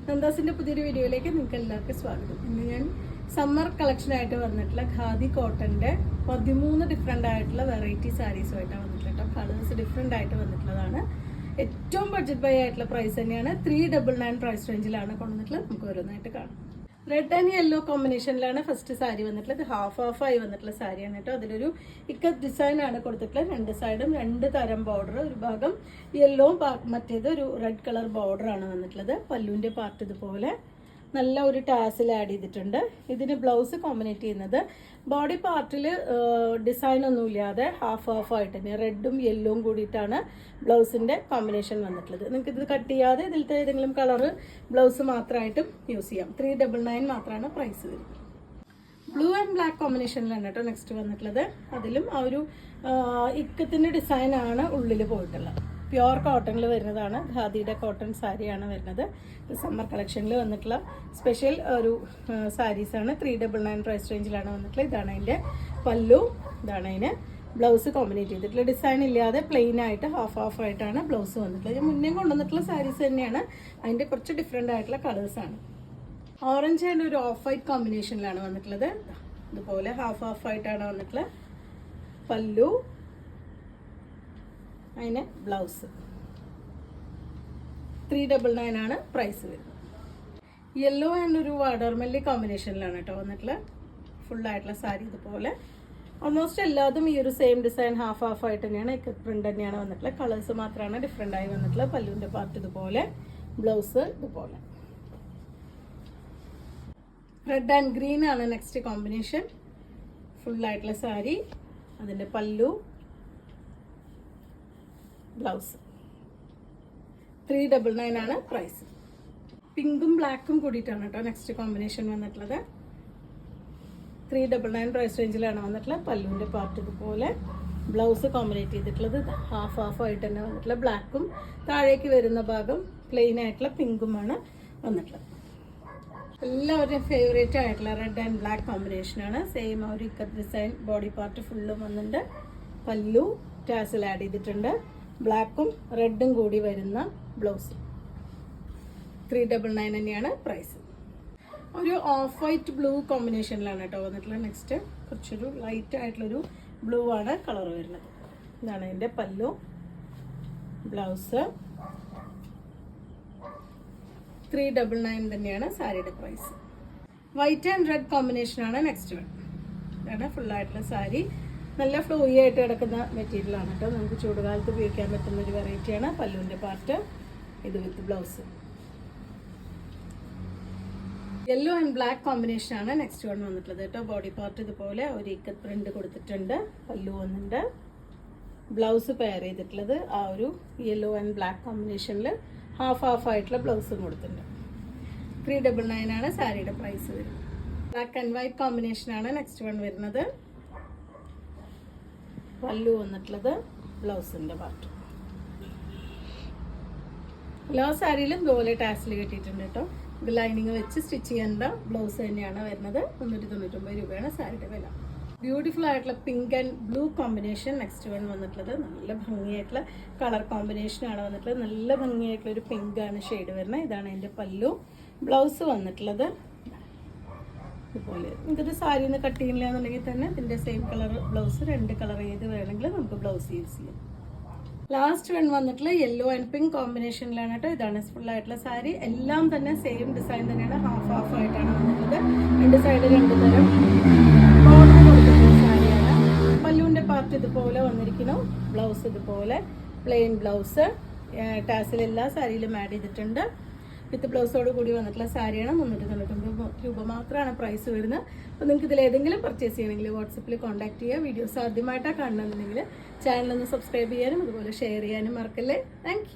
നന്ദാസിന്റെ പുതിയൊരു വീഡിയോയിലേക്ക് നിങ്ങൾക്ക് എല്ലാവർക്കും സ്വാഗതം. ഇന്ന് ഞാൻ സമ്മർ കളക്ഷൻ ആയിട്ട് വന്നിട്ടുള്ള ഖാദി കോട്ടന്റെ 13 ഡിഫറെന്റ് ആയിട്ടുള്ള വെറൈറ്റി സാരീസുമായിട്ടാണ് വന്നിട്ടുള്ളത്. കളേഴ്സ് ഡിഫറെന്റ് ആയിട്ട് വന്നിട്ടുള്ളതാണ്. ഏറ്റവും ബഡ്ജറ്റ് ബൈ ആയിട്ടുള്ള പ്രൈസ് തന്നെയാണ്. 399 പ്രൈസ് റേഞ്ചിലാണ് കൊണ്ടുവന്നിട്ടുള്ളത്. നമുക്ക് ഓരോന്നായിട്ട് കാണാം. റെഡ് ആൻഡ് യെല്ലോ കോമ്പിനേഷനിലാണ് ഫസ്റ്റ് സാരി വന്നിട്ടുള്ളത്. ഹാഫ് ആയി വന്നിട്ടുള്ള സാരിയാണ് കേട്ടോ. അതിലൊരു ഇക്കത്ത് ഡിസൈൻ ആണ് കൊടുത്തിട്ടുള്ളത്. രണ്ട് സൈഡും 2 തരം ബോർഡർ, ഒരു ഭാഗം യെല്ലോവും മറ്റേത് ഒരു റെഡ് കളർ ബോർഡർ ആണ് വന്നിട്ടുള്ളത്. പല്ലുവിന്റെ പാർട്ട് ഇതുപോലെ നല്ല ഒരു ടാസിൽ ആഡ് ചെയ്തിട്ടുണ്ട്. ഇതിന് ബ്ലൗസ് കോമ്പിനേറ്റ് ചെയ്യുന്നത് ബോഡി പാർട്ടിൽ ഡിസൈൻ ഒന്നും ഇല്ലാതെ ഹാഫ് ആയിട്ട് തന്നെ റെഡും യെല്ലോവും കൂടിയിട്ടാണ് ബ്ലൗസിന്റെ കോമ്പിനേഷൻ വന്നിട്ടുള്ളത്. നിങ്ങൾക്ക് ഇത് കട്ട് ചെയ്യാതെ ഇതിലത്തെ ഏതെങ്കിലും കളർ ബ്ലൗസ് മാത്രമായിട്ടും യൂസ് ചെയ്യാം. 399 മാത്രമാണ് പ്രൈസ് വരുന്നത്. ബ്ലൂ ആൻഡ് ബ്ലാക്ക് കോമ്പിനേഷനിലാണ് കേട്ടോ നെക്സ്റ്റ് വന്നിട്ടുള്ളത്. അതിലും ആ ഒരു ഇക്കത്തിന്റെ ഡിസൈൻ ആണ് ഉള്ളിൽ പോയിട്ടുള്ളത്. പ്യുവർ കോട്ടണിൽ വരുന്നതാണ്. ഖാദിയുടെ കോട്ടൺ സാരിയാണ് വരുന്നത്. സമ്മർ കളക്ഷനിൽ വന്നിട്ടുള്ള സ്പെഷ്യൽ ഒരു സാരീസാണ്. 399 പ്രൈസ് റേഞ്ചിലാണ് വന്നിട്ടുള്ളത്. ഇതാണ് അതിൻ്റെ പല്ലു, ഇതാണ് അതിന് ബ്ലൗസ് കോമ്പിനേറ്റ് ചെയ്തിട്ടുള്ള ഡിസൈൻ ഇല്ലാതെ പ്ലെയിൻ ആയിട്ട് ഹാഫ് ആയിട്ടാണ് ബ്ലൗസ് വന്നിട്ടുള്ളത്. ഞാൻ മുന്നേ കൊണ്ടുവന്നിട്ടുള്ള സാരീസ് തന്നെയാണ്. അതിൻ്റെ കുറച്ച് ഡിഫറെൻ്റ് ആയിട്ടുള്ള കളേഴ്സാണ്. ഓറഞ്ച് ആൻഡ് ഒരു ഓഫ് വൈറ്റ് കോമ്പിനേഷനിലാണ് വന്നിട്ടുള്ളത്. ഇതുപോലെ ഹാഫ് ആയിട്ടാണ് വന്നിട്ടുള്ളത്. പല്ലു, അതിന് ബ്ലൗസ്. 399 ആണ് പ്രൈസ് വരുന്നത്. യെല്ലോ ആൻഡ് ഒരു വാട്ടർമെല്ലി കോമ്പിനേഷനിലാണ് കേട്ടോ വന്നിട്ടുള്ളത്. ഫുള്ളായിട്ടുള്ള സാരി ഇതുപോലെ ഓൾമോസ്റ്റ് എല്ലാതും ഈ ഒരു സെയിം ഡിസൈൻ ഹാഫ് ആയിട്ട് തന്നെയാണ്. പ്രിന്റ് തന്നെയാണ് വന്നിട്ടുള്ളത്. കളേഴ്സ് മാത്രമാണ് ഡിഫറെൻ്റ് ആയി വന്നിട്ടുള്ളത്. പല്ലുവിൻ്റെ പാർട്ട് ഇതുപോലെ, ബ്ലൗസ് ഇതുപോലെ. റെഡ് ആൻഡ് ഗ്രീൻ ആണ് നെക്സ്റ്റ് കോമ്പിനേഷൻ. ഫുള്ളായിട്ടുള്ള സാരി, അതിൻ്റെ പല്ലു, ബ്ലൗസ്. 399 ആണ് പ്രൈസ്. പിങ്കും ബ്ലാക്കും കൂടിയിട്ടാണ് കേട്ടോ നെക്സ്റ്റ് കോമ്പിനേഷൻ വന്നിട്ടുള്ളത്. 399 പ്രൈസ് റേഞ്ചിലാണ് വന്നിട്ടുള്ളത്. പല്ലുവിൻ്റെ പാർട്ട് ഇതുപോലെ, ബ്ലൗസ് കോമ്പിനേറ്റ് ചെയ്തിട്ടുള്ളത് ഹാഫ് ആയിട്ട് തന്നെ വന്നിട്ടുള്ള ബ്ലാക്കും താഴേക്ക് വരുന്ന ഭാഗം പ്ലെയിൻ ആയിട്ടുള്ള പിങ്കുമാണ് വന്നിട്ടുള്ളത്. എല്ലാവരുടെയും ഫേവറേറ്റ് ആയിട്ടുള്ള റെഡ് ആൻഡ് ബ്ലാക്ക് കോമ്പിനേഷനാണ്. സെയിം ആ ഒരു ഇക്കത്ത് ഡിസൈൻ ബോഡി പാർട്ട് ഫുള്ളും വന്നിട്ടുണ്ട്. പല്ലു ടാസിൽ ആഡ് ചെയ്തിട്ടുണ്ട്. ബ്ലാക്കും റെഡും കൂടി വരുന്ന ബ്ലൗസ്. 399 തന്നെയാണ് പ്രൈസ്. ഒരു ഓഫ് വൈറ്റ് ബ്ലൂ കോമ്പിനേഷനിലാണ് കേട്ടോ വന്നിട്ടുള്ളത്. നെക്സ്റ്റ് കുറച്ചൊരു ലൈറ്റ് ആയിട്ടുള്ളൊരു ബ്ലൂ ആണ് കളർ വരുന്നത്. ഇതാണ് അതിൻ്റെ പല്ലു, ബ്ലൗസ്. 399 തന്നെയാണ് സാരിയുടെ പ്രൈസ്. വൈറ്റ് ആൻഡ് റെഡ് കോമ്പിനേഷനാണ് നെക്സ്റ്റ് വൺ. ഇതാണ് ഫുള്ളായിട്ടുള്ള സാരി. നല്ല ഫ്ലോയി ആയിട്ട് കിടക്കുന്ന മെറ്റീരിയലാണ് കേട്ടോ. നമുക്ക് ചൂടുകാലത്ത് ഉപയോഗിക്കാൻ പറ്റുന്ന ഒരു വെറൈറ്റിയാണ്. പല്ലുവിൻ്റെ പാർട്ട് ഇത് with blouse. Yellow and black കോമ്പിനേഷനാണ് നെക്സ്റ്റ് വൺ വന്നിട്ടുള്ളത് കേട്ടോ. ബോഡി പാർട്ട് ഇതുപോലെ ഒരു ഇക്കത്ത് പ്രിന്റ് കൊടുത്തിട്ടുണ്ട്. പല്ലു വന്നിട്ടുണ്ട്. ബ്ലൗസ് പെയർ ചെയ്തിട്ടുള്ളത് ആ ഒരു യെല്ലോ ആൻഡ് ബ്ലാക്ക് കോമ്പിനേഷനിൽ ഹാഫ് ആയിട്ടുള്ള ബ്ലൗസും കൊടുത്തിട്ടുണ്ട്. 399 ആണ് സാരിയുടെ പ്രൈസ് വരുന്നത്. ബ്ലാക്ക് ആൻഡ് വൈറ്റ് കോമ്പിനേഷനാണ് നെക്സ്റ്റ് വൺ വരുന്നത്. പല്ലു വന്നിട്ടുള്ളത്, ബ്ലൗസിന്റെ പാർട്ട്. എല്ലാ സാരിയിലും ഇതുപോലെ ടാസിൽ കെട്ടിയിട്ടുണ്ട് കേട്ടോ. ഇത് ലൈനിങ് വെച്ച് സ്റ്റിച്ച് ചെയ്യേണ്ട ബ്ലൗസ് തന്നെയാണ് വരുന്നത്. 399 രൂപയാണ് സാരിയുടെ വില. ബ്യൂട്ടിഫുൾ ആയിട്ടുള്ള pink and blue combination next one വന്നിട്ടുള്ളത്. നല്ല ഭംഗിയായിട്ടുള്ള കളർ കോമ്പിനേഷനാണ് വന്നിട്ടുള്ളത്. നല്ല ഭംഗിയായിട്ടുള്ള ഒരു പിങ്ക് ആണ് ഷെയ്ഡ് വരുന്നത്. ഇതാണ് അതിൻ്റെ പല്ലു. ബ്ലൗസ് വന്നിട്ടുള്ളത് ഇതുപോലെ. നിങ്ങൾക്കിത് സാരിയിൽ നിന്ന് കട്ട് ചെയ്യില്ല എന്നുണ്ടെങ്കിൽ തന്നെ ഇതിൻ്റെ സെയിം കളർ ബ്ലൗസ് 2 കളർ ഏത് വേണമെങ്കിലും നമുക്ക് ബ്ലൗസ് യൂസ് ചെയ്യാം. ലാസ്റ്റ് വൺ വന്നിട്ടുള്ള യെല്ലോ ആൻഡ് പിങ്ക് കോമ്പിനേഷനിലാണ് കേട്ടോ. ഇതാണ് ഫുള്ളായിട്ടുള്ള സാരി. എല്ലാം തന്നെ സെയിം ഡിസൈൻ തന്നെയാണ്. ഹാഫ് ആയിട്ടാണ് വന്നിട്ടുള്ളത്. 2 സൈഡ് 2 തരം ബോർഡർ കൊടുത്തിട്ടുള്ള സാരിയാണ്. പല്ലുവിൻ്റെ പാർട്ട് ഇതുപോലെ വന്നിരിക്കുന്നു. ബ്ലൗസ് ഇതുപോലെ പ്ലെയിൻ ബ്ലൗസ്. ടാസിൽ എല്ലാ സാരിയിലും ആഡ് ചെയ്തിട്ടുണ്ട്. വിത്ത് ബ്ലൗസോട് കൂടി വന്നിട്ടുള്ള സാരിയാണ്. 399 രൂപ മാത്രമാണ് പ്രൈസ് വരുന്നത്. അപ്പോൾ നിങ്ങൾക്ക് ഇതിൽ ഏതെങ്കിലും പർച്ചേസ് ചെയ്യണമെങ്കിൽ വാട്സപ്പിൽ കോൺടാക്ട് ചെയ്യുക. വീഡിയോസ് ആദ്യമായിട്ടാണ് കാണണമെന്നുണ്ടെങ്കിൽ ചാനലൊന്ന് സബ്സ്ക്രൈബ് ചെയ്യാനും അതുപോലെ ഷെയർ ചെയ്യാനും മറക്കല്ലേ. താങ്ക്